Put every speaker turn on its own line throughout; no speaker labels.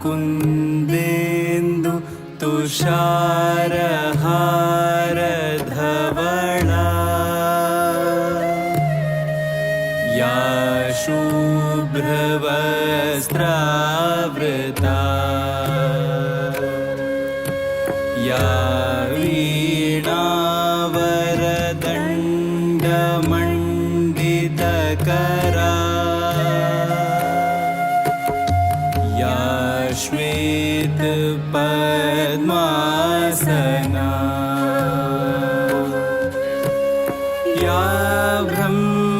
कुन्देन्दु तुषारहारधवला या शुभ्रवस्त्रावृता या वीणावरदण्डमण्डितकरा या श्वेतपद्मासना या ब्रह्माच्युत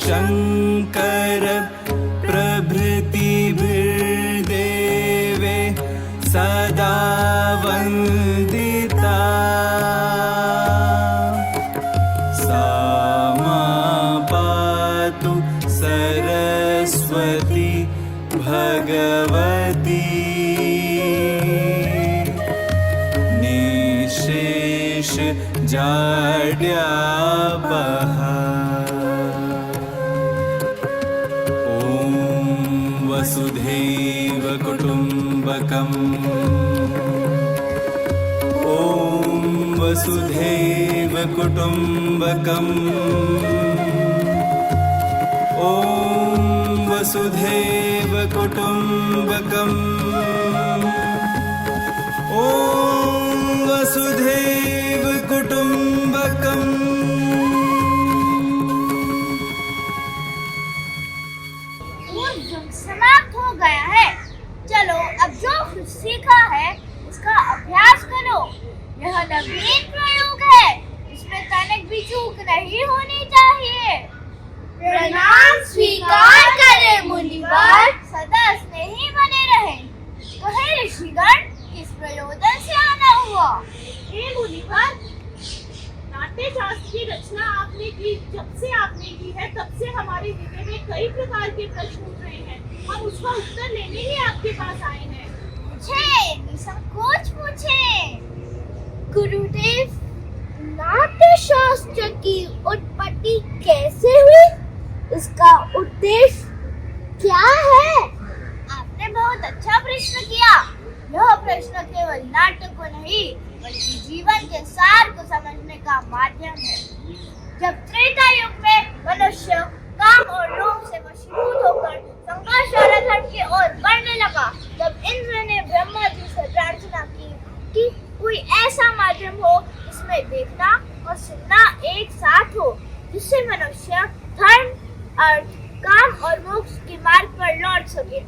शङ्कर प्रभृतिभिर्देवे सदा वन्दिता सा मा पातु सरस्वती भगवती निःशेष जाड्यापहा। ॐ वसुधैव कुटुम्बकम् ॐ वसुधैव कुटुम्बकम् ॐ वसुधैव कुटुम्बकम् ॐ वसुधैव कुटुम्बकम्।
समाप्त हो गया है। चलो अब जो कुछ सीखा है उसका अभ्यास करो। यह नवीन प्रयोग है, इसमें तनिक भी चूक नहीं होनी चाहिए। प्रणाम स्वीकार करें मुनिवर। सदा स्नेही बने रहें। कहे ऋषिगण किस प्रयोजन से आना हुआ?
हे मुनिवर, नाट्य शास्त्र की रचना आपने की, जब से आपने की है तब से हमारे हृदय में कई प्रकार के प्रश्न उठ रहे हैं। हम उसका उत्तर लेने ही आपके पास आए हैं।
पूछे, निसंकोच पूछे। गुरुदेव, नाट्य शास्त्र की उत्पत्ति कैसे हुई? इसका उद्देश्य क्या है? आपने बहुत अच्छा प्रश्न किया। यह प्रश्न केवल नाटक को नहीं बल्कि जीवन के सार को समझने का माध्यम है। जब त्रेता युग में मनुष्य काम और लोभ से वशीभूत होकर संघर्ष और अधर्म की ओर बढ़ने लगा, तब इंद्र ने ब्रह्मा जी से प्रार्थना की कि कोई ऐसा माध्यम हो जिसमें देखना और सुनना एक साथ हो, जिससे मनुष्य धर्म, अर्थ, काम और मोक्ष के मार्ग पर लौट सके।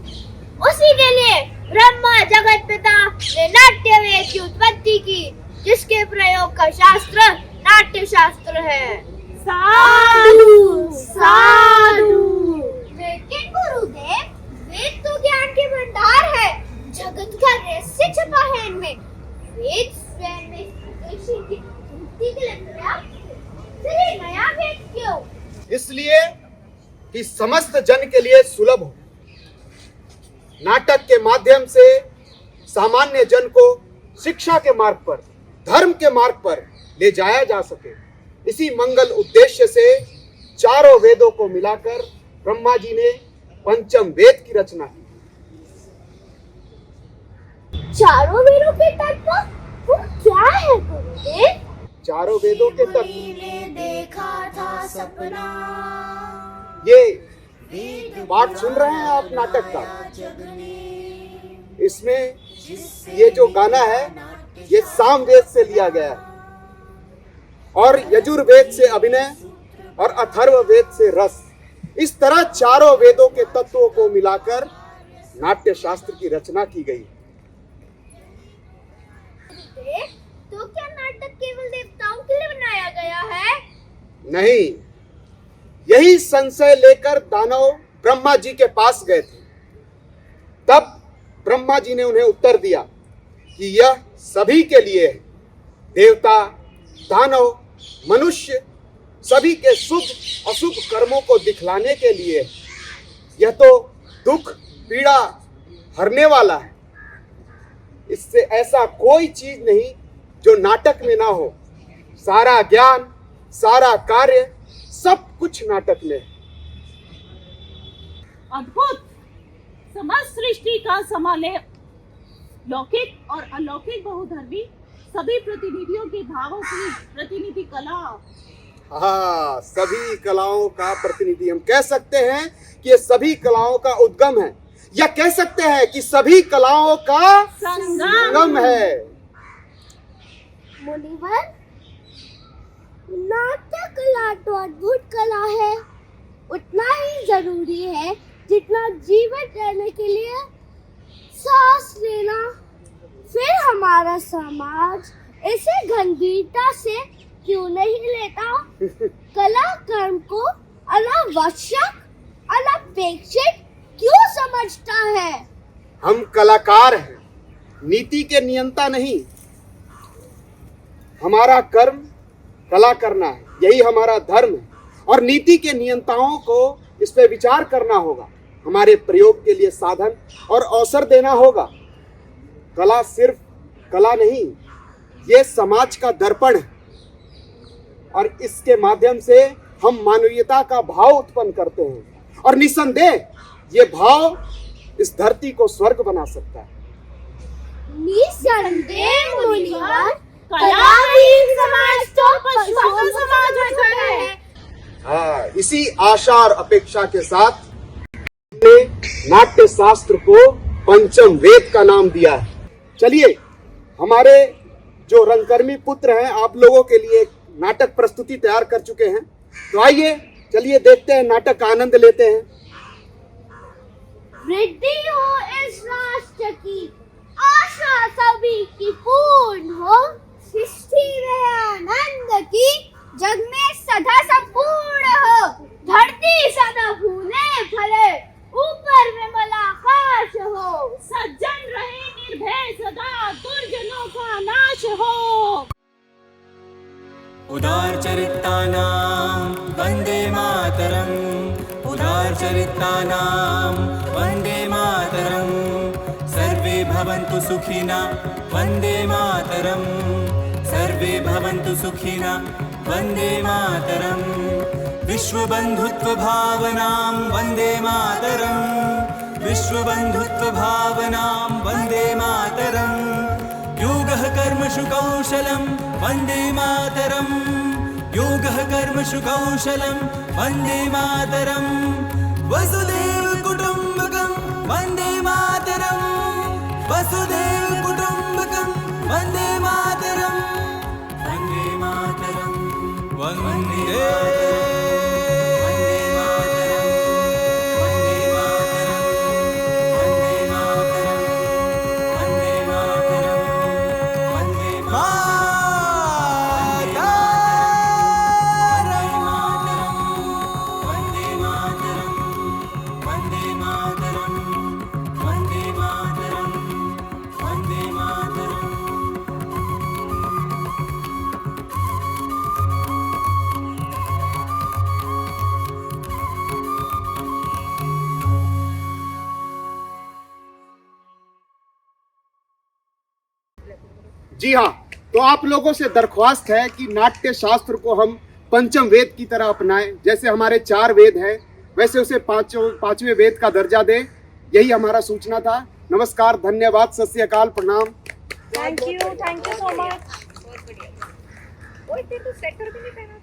उसी के लिए ब्रह्मा जगत पिता ने नाट्य वेद की उत्पत्ति की, जिसके प्रयोग का शास्त्र नाट्य शास्त्र है।
साधु
साधु। लेकिन गुरुदेव, वेद तो ज्ञान के भंडार है, जगत का रहस्य छपा है इनमें। वेद स्वयं में ऋषि की मुक्ति के लिए पर्याप्त है, फिर नया वेद क्यों?
इसलिए कि समस्त जन के लिए सुलभ हो। नाटक के माध्यम से सामान्य जन को शिक्षा के मार्ग पर, धर्म के मार्ग पर ले जाया जा सके। इसी मंगल उद्देश्य से चारों वेदों को मिलाकर ब्रह्मा जी ने पंचम वेद की रचना की।
चारों वेदों के तत्व वो क्या है गुरुदेव?
चारों वेदों के तत्व
देखा था सपना।
ये पाठ सुन रहे हैं आप नाटक का? इसमें ये जो गाना है ये साम वेद से लिया गया है और यजुर्वेद से अभिनय और अथर्व वेद से रस। इस तरह चारों वेदों के तत्वों को मिलाकर नाट्य शास्त्र की रचना की गई।
तो क्या नाटक केवल देवताओं के लिए बनाया गया है?
नहीं, यही संशय लेकर दानव ब्रह्मा जी के पास गए थे। तब ब्रह्मा जी ने उन्हें उत्तर दिया कि यह सभी के लिए है। देवता, दानव, मनुष्य सभी के शुभ अशुभ कर्मों को दिखलाने के लिए। यह तो दुख पीड़ा हरने वाला है। इससे ऐसा कोई चीज नहीं जो नाटक में ना हो। सारा ज्ञान, सारा कार्य, सब कुछ नाटक में है।
अद्भुत। समस्त सृष्टि का समाले लौकिक और अलौकिक बहुधर्मी सभी प्रतिनिधियों के भावों की प्रतिनिधि कला।
हाँ, सभी कलाओं का प्रतिनिधि। हम कह सकते हैं कि ये सभी कलाओं का उद्गम है, या कह सकते हैं कि सभी कलाओं का संगम है।
मुनिवर, नाट्य कला तो अद्भुत कला है, उतना ही जरूरी है जितना जीवित रहने के लिए सांस लेना। फिर हमारा समाज इसे गंभीरता से क्यों नहीं लेता? कला कर्म को अनावश्यक, अनपेक्षित क्यों समझता है?
हम कलाकार हैं, नीति के नियंता नहीं। हमारा कर्म कला करना है, यही हमारा धर्म है, और नीति के नियंताओं को इस पे विचार करना होगा, हमारे प्रयोग के लिए साधन और अवसर देना होगा। कला सिर्फ कला नहीं, ये समाज का दर्पण है, और इसके माध्यम से हम मानवीयता का भाव उत्पन्न करते हैं, और निसंदेह ये भाव इस धरती को स्वर्ग बना सकता है।
निसंदेह मुनिवर, कलाहीन समाज तो पशुओं का समाज होता है।
हाँ, इसी आशा और अपेक्षा के साथ ने नाट्य शास्त्र को पंचम वेद का नाम दिया है। चलिए, हमारे जो रंगकर्मी पुत्र हैं आप लोगों के लिए एक नाटक प्रस्तुति तैयार कर चुके हैं, तो आइए चलिए देखते हैं, नाटक का आनंद लेते हैं।
वृद्धि हो इस राष्ट्र की, आशा सभी की पूर्ण हो, सृष्टि में आनंद की, जग में सदा संपूर्ण हो, धरती सदा फूले फले, ऊपर विमल आकाश हो,
सज्जन रहे निर्भय सदा, दुर्जनों का नाश हो।
उदारचरितानां वन्दे मातरम्, उदारचरितानां वन्दे मातरम्, सर्वे भवन्तु सुखिनः वन्दे मातरम्, सर्वे भवन्तु सुखिनः वन्दे मातरम्, विश्वबन्धुत्वभावनां वन्दे मातरम्, विश्वबन्धुत्वभावनां वन्दे मातरम्, योगः कर्मसु कौशलं वन्दे मातरम्, योगः कर्मसु कौशलं वन्दे मातरम्, वसुदेव कुटुम्बकं वन्दे मातरम्, वसुदेव कुटुम्बकं वन्दे मातरम्, वन्दे मातरम्, वन्दे
जी हाँ, तो आप लोगों से दरख्वास्त है कि नाट्य शास्त्र को हम पंचम वेद की तरह अपनाएं। जैसे हमारे 4 वेद हैं, वैसे उसे पांचवें वेद का दर्जा दें। यही हमारा सूचना था। नमस्कार, धन्यवाद, सत श्री अकाल, प्रणाम।
Thank you so much. बहुत बढ़िया। वो इतने तो सेट करके नहीं पहना था।